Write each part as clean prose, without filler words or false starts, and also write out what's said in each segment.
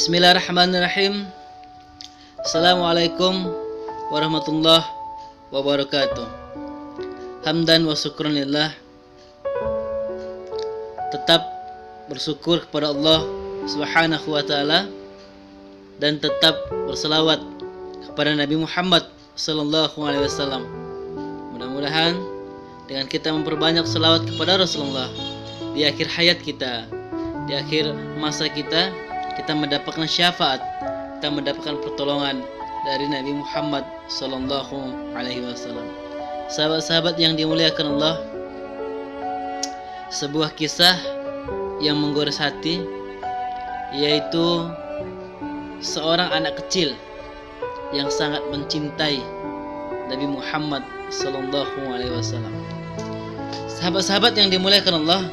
Bismillahirrahmanirrahim. Assalamualaikum warahmatullahi wabarakatuh. Hamdan wa syukranillah. Tetap bersyukur kepada Allah Subhanahu wa taala dan tetap berselawat kepada Nabi Muhammad sallallahu alaihi wasallam. Mudah-mudahan dengan kita memperbanyak selawat kepada Rasulullah di akhir hayat kita, di akhir masa kita mendapatkan syafaat, kita mendapatkan pertolongan dari Nabi Muhammad sallallahu alaihi wasallam. Sahabat-sahabat yang dimuliakan Allah, sebuah kisah yang menggores hati, yaitu seorang anak kecil yang sangat mencintai Nabi Muhammad sallallahu alaihi wasallam. Sahabat-sahabat yang dimuliakan Allah,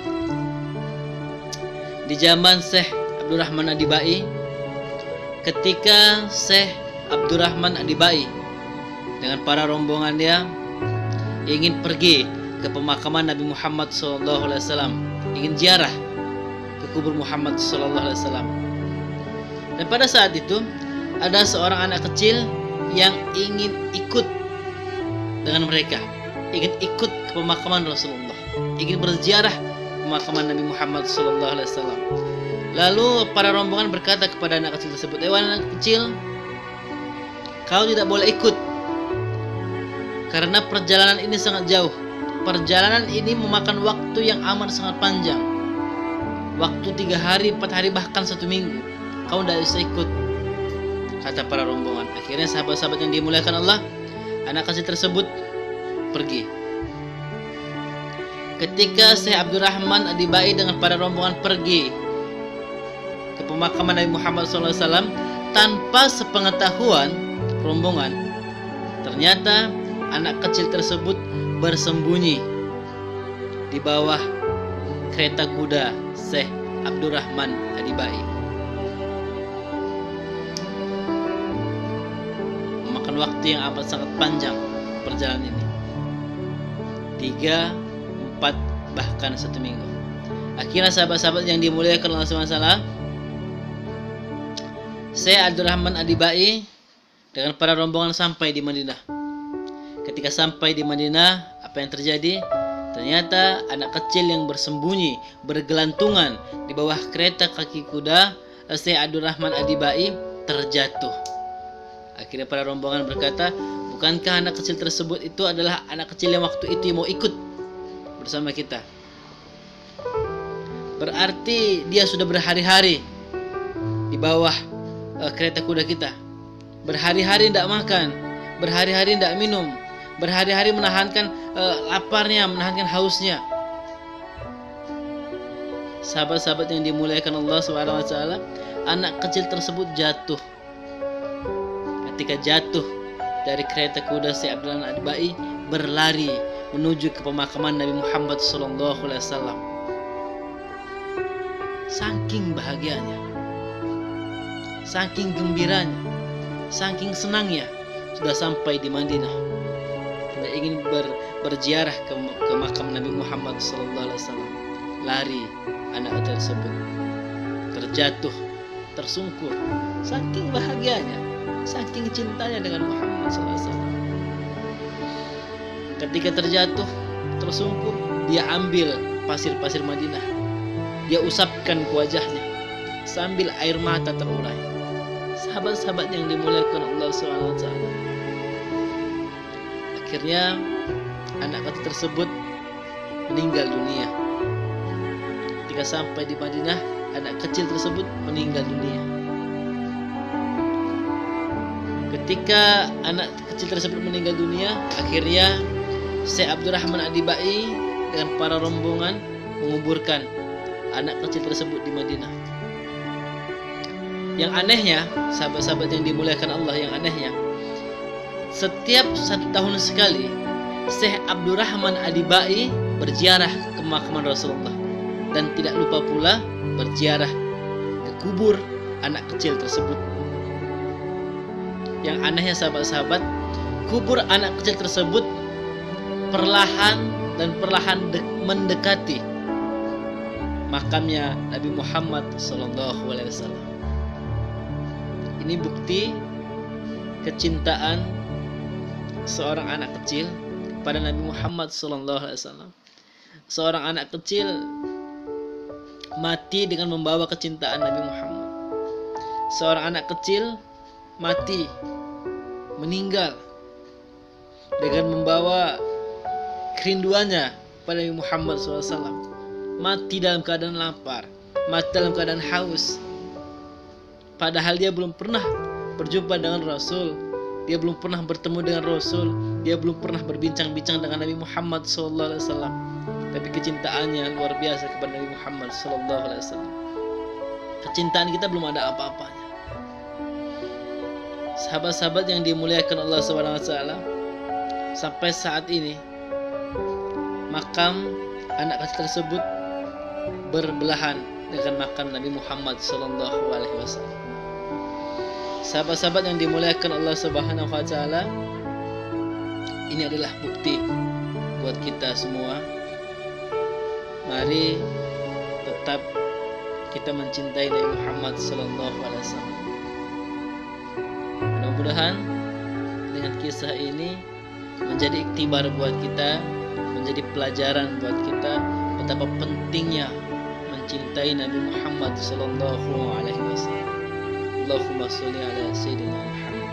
di zaman Syekh Abdurrahman Adibai, ketika Syekh Abdurrahman Adibai dengan para rombongan dia ingin pergi ke pemakaman Nabi Muhammad SAW, ingin ziarah ke kubur Muhammad SAW. Dan pada saat itu ada seorang anak kecil yang ingin ikut dengan mereka, ingin ikut ke pemakaman Rasulullah, ingin berziarah pemakaman Nabi Muhammad SAW. Lalu para rombongan berkata kepada anak kecil tersebut, anak kecil, kau tidak boleh ikut karena perjalanan ini sangat jauh. Perjalanan ini memakan waktu yang amat sangat panjang, waktu 3 hari, 4 hari, bahkan 1 minggu. Kau tidak bisa ikut, kata para rombongan. Akhirnya sahabat-sahabat yang dimuliakan Allah, anak kecil tersebut pergi. Ketika Syekh Abdurrahman Adibai dengan para rombongan pergi ke pemakaman Nabi Muhammad SAW tanpa sepengetahuan rombongan, ternyata anak kecil tersebut bersembunyi di bawah kereta kuda Syekh Abdurrahman Adibai. Memakan waktu yang amat sangat panjang perjalanan ini, 3, 4, bahkan 1 minggu. Akhirnya sahabat-sahabat yang dimuliakan Allah SWT, Syekh Abdurrahman Adibai dengan para rombongan sampai di Madinah. Ketika sampai di Madinah, apa yang terjadi? Ternyata anak kecil yang bersembunyi, bergelantungan di bawah kereta kaki kuda Syekh Abdurrahman Adibai terjatuh. Akhirnya para rombongan berkata, bukankah anak kecil tersebut itu adalah anak kecil yang waktu itu mau ikut bersama kita? Berarti dia sudah berhari-hari di bawah kereta kuda kita, berhari-hari tidak makan, berhari-hari tidak minum, berhari-hari menahankan laparnya, menahankan hausnya. Sahabat-sahabat yang dimuliakan Allah SWT, anak kecil tersebut jatuh. Ketika jatuh dari kereta kuda Syekh Abdurrahman Adibai, berlari menuju ke pemakaman Nabi Muhammad SAW. Saking bahagianya, saking gembiranya, saking senangnya sudah sampai di Madinah. Dia ingin berziarah ke makam Nabi Muhammad SAW. Lari anak tersebut, terjatuh, tersungkur, saking bahagianya, saking cintanya dengan Muhammad SAW. Ketika terjatuh, tersungkur, dia ambil pasir-pasir Madinah, dia usapkan ke wajahnya sambil air mata terurai. Sahabat-sahabat yang dimuliakan Allah SWT, akhirnya anak kecil tersebut meninggal dunia. Ketika sampai di Madinah, anak kecil tersebut meninggal dunia. Ketika anak kecil tersebut meninggal dunia, akhirnya Syekh Abdurrahman Adibai dengan para rombongan menguburkan anak kecil tersebut di Madinah. Yang anehnya, sahabat-sahabat yang dimuliakan Allah, yang anehnya, setiap 1 tahun sekali Syekh Abdurrahman Adibai berziarah ke pemakaman Rasulullah, dan tidak lupa pula berziarah ke kubur anak kecil tersebut. Yang anehnya sahabat-sahabat, kubur anak kecil tersebut perlahan mendekati makamnya Nabi Muhammad SAW. Ini bukti kecintaan seorang anak kecil kepada Nabi Muhammad SAW. Seorang anak kecil mati dengan membawa kecintaan Nabi Muhammad. Seorang anak kecil mati, meninggal dengan membawa kerinduannya pada Nabi Muhammad SAW. Mati dalam keadaan lapar, mati dalam keadaan haus. Padahal dia belum pernah berjumpa dengan Rasul, dia belum pernah bertemu dengan Rasul, dia belum pernah berbincang-bincang dengan Nabi Muhammad SAW. Tapi kecintaannya luar biasa kepada Nabi Muhammad SAW. Kecintaan kita belum ada apa-apanya. Sahabat-sahabat yang dimuliakan Allah SWT, sampai saat ini makam anak kecil tersebut berbelahan dengan makam Nabi Muhammad SAW. Sahabat-sahabat yang dimuliakan Allah Subhanahu wa taala, ini adalah bukti buat kita semua. Mari tetap kita mencintai Nabi Muhammad sallallahu alaihi wasallam. Mudah-mudahan dengan kisah ini menjadi iktibar buat kita, menjadi pelajaran buat kita betapa pentingnya mencintai Nabi Muhammad sallallahu alaihi wasallam. Allahumma sholli ala sayyidina Muhammad.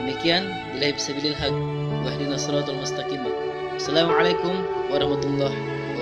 Demikian, billahi bisabilil haq wa ihdinas siratal mustaqim. Assalamualaikum warahmatullahi wabarakatuh.